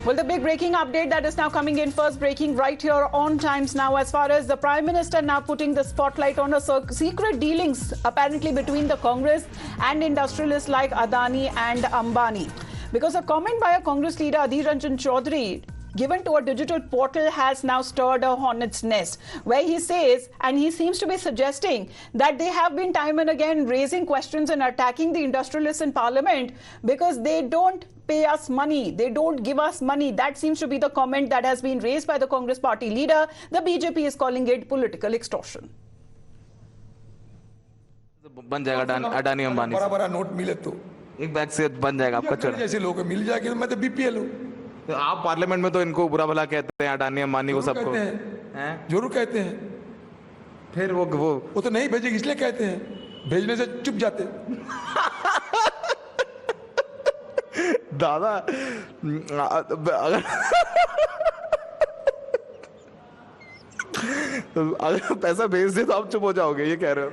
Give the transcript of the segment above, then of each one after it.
Well, the big breaking update that is now coming in, first breaking right here on Times Now, as far as the Prime Minister now putting the spotlight on a secret dealings apparently between the Congress and industrialists like Adani and Ambani. Because a comment by a Congress leader, Adhir Ranjan Chaudhary, given to a digital portal has now stirred a hornet's nest, where he says, and he seems to be suggesting, that they have been time and again raising questions and attacking the industrialists in Parliament because they don't pay us money, they don't give us money. That seems to be the comment that has been raised by the Congress party leader. The BJP is calling it political extortion. बन जाएगा अडानी अंबानी बड़ा बड़ा note मिले तो एक bag से बन जाएगा आपका चोर जैसे लोगों को मिल जाएगी तो मैं तो बीपीएल हूँ। तो आप पार्लियामेंट में तो इनको बुरा भला कहते हैं अडानी अंबानी को सबको हैं जरूर कहते हैं। फिर वो तो नहीं भेजेगी इसलिए कहते हैं, भेजने से चुप जाते दादा अगर पैसा भेज दे तो आप चुप हो जाओगे, ये कह रहे हो?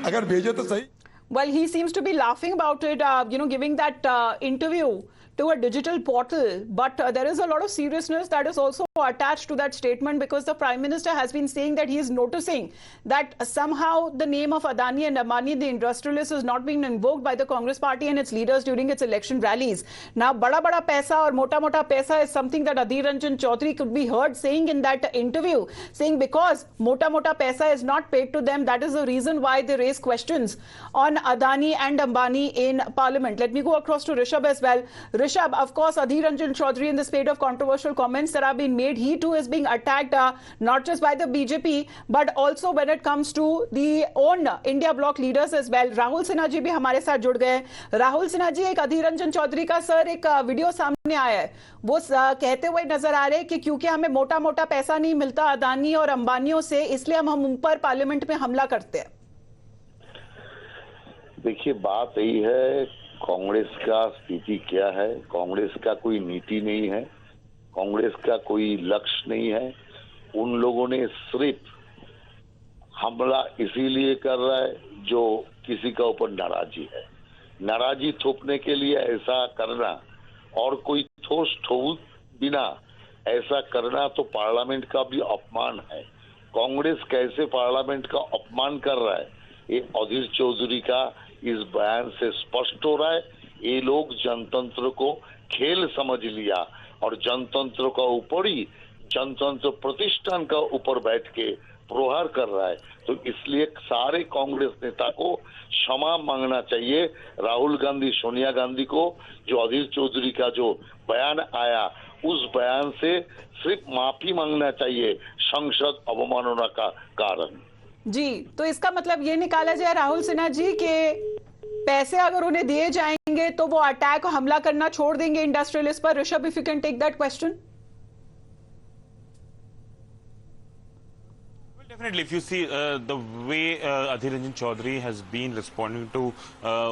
अगर भेजे तो सही। Well, he seems to be laughing about it, giving that interview to a digital portal. But there is a lot of seriousness that is also attached to that statement, because the Prime Minister has been saying that he is noticing that somehow the name of Adani and Ambani, the industrialists, is not being invoked by the Congress party and its leaders during its election rallies. Now, bada paisa or mota paisa is something that Adhir Ranjan Chaudhary could be heard saying in that interview, saying because mota paisa is not paid to them, that is the reason why they raise questions on Adani and Ambani in Parliament. Let me go across to Rishabh as well. Rishabh, of course, Adhir Ranjan Chaudhary, in the spate of controversial comments that have been made, he too is being attacked not just by the BJP but also when it comes to the own India bloc leaders as well. Rahul Sinha ji bhi hamare साथ जुड़ गए। राहुल सिन्हा जी, एक अधीर रंजन चौधरी का sir एक video सामने आया है, वो कहते हुए नजर आ रहे हैं कि क्योंकि हमें मोटा पैसा नहीं मिलता अदानी और अंबानियों से, इसलिए हम उन पर पार्लियामेंट में हमला करते हैं। देखिए, बात यही है, कांग्रेस का स्थिति क्या है? कांग्रेस का कोई नीति नहीं है, कांग्रेस का कोई लक्ष्य नहीं है। उन लोगों ने सिर्फ हमला इसीलिए कर रहा है जो किसी का ऊपर नाराजी है, नाराजी थोपने के लिए ऐसा करना और कोई ठोस ठोस बिना ऐसा करना तो पार्लियामेंट का भी अपमान है। कांग्रेस कैसे पार्लियामेंट का अपमान कर रहा है, ये अधीर चौधरी का इस बयान से स्पष्ट हो रहा है। ये लोग जनतंत्र को खेल समझ लिया और जनतंत्र का ऊपर ही जनतंत्र प्रतिष्ठान का ऊपर बैठ के प्रहार कर रहा है। तो इसलिए सारे कांग्रेस नेता को क्षमा मांगना चाहिए, राहुल गांधी, सोनिया गांधी को। जो अधीर चौधरी का जो बयान आया, उस बयान से सिर्फ माफी मांगना चाहिए संसद अवमानना का कारण। जी, तो इसका मतलब ये निकाला जाए राहुल सिन्हा जी के पैसे अगर उन्हें दिए जाएंगे तो वो अटैक और हमला करना छोड़ देंगे इंडस्ट्रियलिस्ट पर। Rishabh, if you can take that question. Definitely, if you see the way Adhir Ranjan Chaudhary has been responding to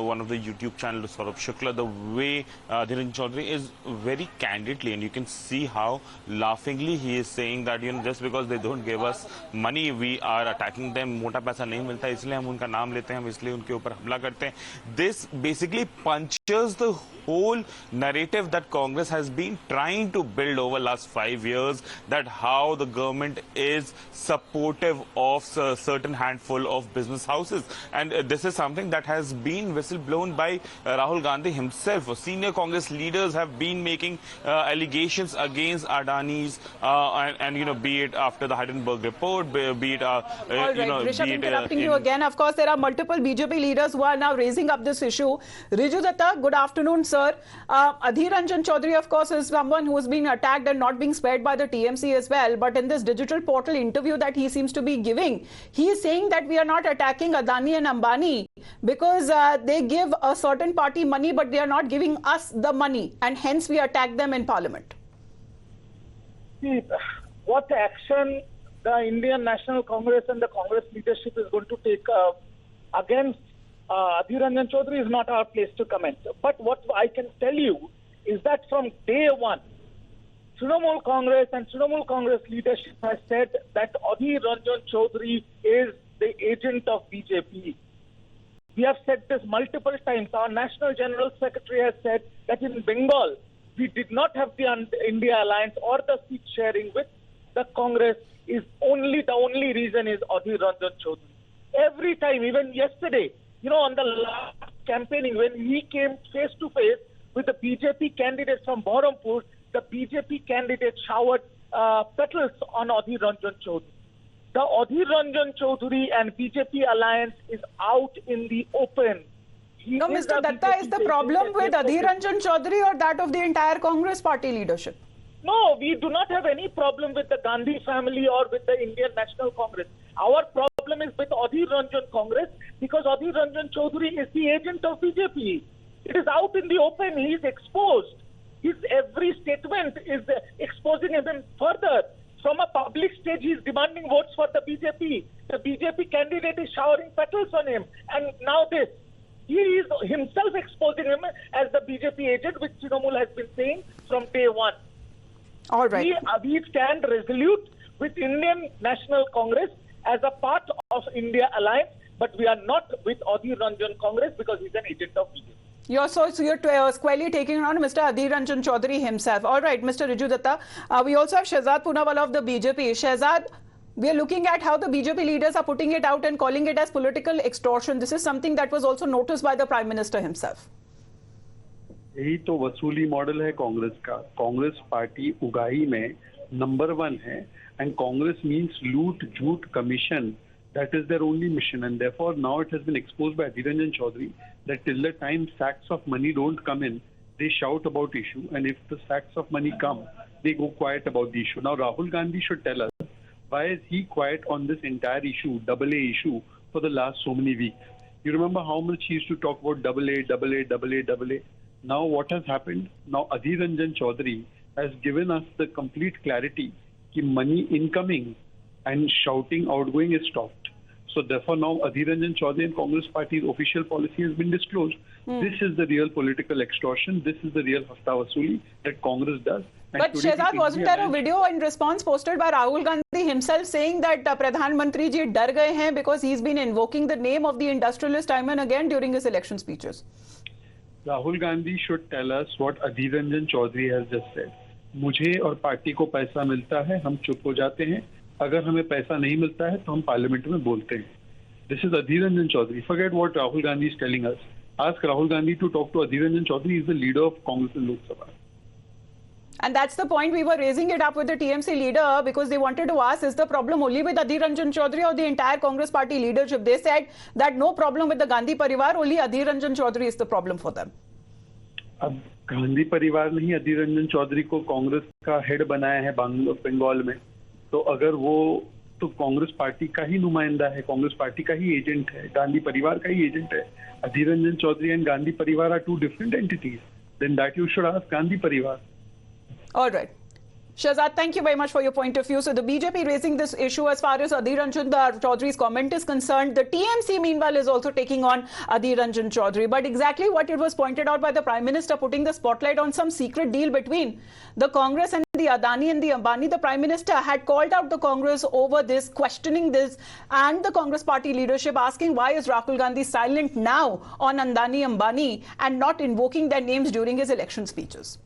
one of the YouTube channel, Saurabh Shukla, the way Adhir Ranjan Chaudhary is very candidly, and you can see how laughingly he is saying that, just because they don't give us money, we are attacking them. मोटा पैसा नहीं मिलता, इसलिए हम उनका नाम लेते हैं, हम इसलिए उनके ऊपर हमला करते हैं. This basically punches the whole narrative that Congress has been trying to build over last 5 years, that how the government is supportive of a certain handful of business houses. And this is something that has been whistle-blown by Rahul Gandhi himself. Senior Congress leaders have been making allegations against Adani's and be it after the Hindenburg report, be it all right, Rishabh, interrupting you again. Of course, there are multiple BJP leaders who are now raising up this issue. Riju Datta, good afternoon, sir. Adhir Ranjan Chaudhary, of course, is someone who is being attacked and not being spared by the TMC as well. But in this digital portal interview that he seems to be giving, he is saying that we are not attacking Adani and Ambani because they give a certain party money, but they are not giving us the money, and hence we attack them in Parliament. See, what action the Indian National Congress and the Congress leadership is going to take against Adhir Ranjan Chaudhary is not our place to comment. But what I can tell you is that from day one, Trinamool Congress and Trinamool Congress leadership has said that Adhir Ranjan Chaudhary is the agent of BJP. We have said this multiple times. Our National General Secretary has said that in Bengal, we did not have the India alliance or the seat sharing with the Congress is the only reason is Adhir Ranjan Chaudhary. Every time, even yesterday, on the last campaigning, when he came face to face with the BJP candidate from Bahrampur, the BJP candidate showered petals on Adhir Ranjan Chaudhary. The Adhir Ranjan Chaudhary and BJP alliance is out in the open. No, Mr. Datta, is the problem with Adhir Ranjan Chaudhary or that of the entire Congress party leadership? No, we do not have any problem with the Gandhi family or with the Indian National Congress. Our problem is with Adhir Ranjan Congress because Adhir Ranjan Chaudhary is the agent of BJP. It is out in the open. He is exposed. His every statement is exposing him further. From a public stage, he is demanding votes for the BJP. The BJP candidate is showering petals on him. And now this. He is himself exposing him as the BJP agent, which Trinamool has been saying from day one. All right. We stand resolute with Indian National Congress as a part of India Alliance, but we are not with Adhir Ranjan Congress because he's an agent of BJP. You're squarely taking on Mr. Adhir Ranjan Chaudhary himself. All right, Mr. Riju Datta. We also have Shehzad Poonawalla of the BJP. Shehzad, we are looking at how the BJP leaders are putting it out and calling it as political extortion. This is something that was also noticed by the Prime Minister himself. यही तो वसूली model है कांग्रेस का. Congress party उगाही में number 1 है and Congress means loot, jhoot, commission. That is their only mission, and therefore now it has been exposed by Adhir Ranjan Chaudhary that till the time sacks of money don't come in, they shout about issue, and if the sacks of money come, they go quiet about the issue. Now Rahul Gandhi should tell us why is he quiet on this entire issue, AA issue, for the last so many weeks. You remember how much he used to talk about AA. Now what has happened? Now Adhir Ranjan Chaudhary has given us the complete clarity that money incoming and shouting outgoing is stopped. So therefore now Adhir Ranjan Chaudhary and Congress Party's official policy has been disclosed. This is the real political extortion. This is the real hafta vasuli that Congress does. But Shehzad, wasn't there a video in response posted by Rahul Gandhi himself saying that Pradhan Mantri ji dar gaye hain because he's been invoking the name of the industrialist time and again during his election speeches? Rahul Gandhi should tell us what Adhir Ranjan Chaudhary has just said. मुझे और party को पैसा मिलता है, हम चुप हो जाते हैं. अगर हमें पैसा नहीं मिलता है तो हम पार्लियामेंट में बोलते हैं. This is Adhir Ranjan Chaudhary. Forget what Rahul Gandhi is telling us. Ask Rahul Gandhi to talk to Adhir Ranjan Chaudhary. He is the leader of Congress in Lok Sabha. And that's the point we were raising it up with the TMC leader because they wanted to ask, is the problem only with Adhir Ranjan Chaudhary or the entire Congress party leadership? They said that no problem with the Gandhi Parivar, only Adhir Ranjan Chaudhary is the problem for them. अब गांधी परिवार ने ही अधीर रंजन चौधरी को कांग्रेस का head बनाया है बंगाल में, तो अगर वो तो कांग्रेस पार्टी का ही नुमाइंदा है, कांग्रेस पार्टी का ही एजेंट है, गांधी परिवार का ही एजेंट है. अधीर रंजन चौधरी एंड गांधी परिवार are two different entities. Then that you should ask Gandhi परिवार. All right. Shehzad, thank you very much for your point of view. So the BJP raising this issue as far as Adhir Ranjan Chaudhary's comment is concerned. The TMC meanwhile is also taking on Adhir Ranjan Chaudhary. But exactly what it was pointed out by the Prime Minister, putting the spotlight on some secret deal between the Congress and the Adani and the Ambani. The Prime Minister had called out the Congress over this, questioning this, and the Congress party leadership asking why is Rahul Gandhi silent now on Adani Ambani and not invoking their names during his election speeches.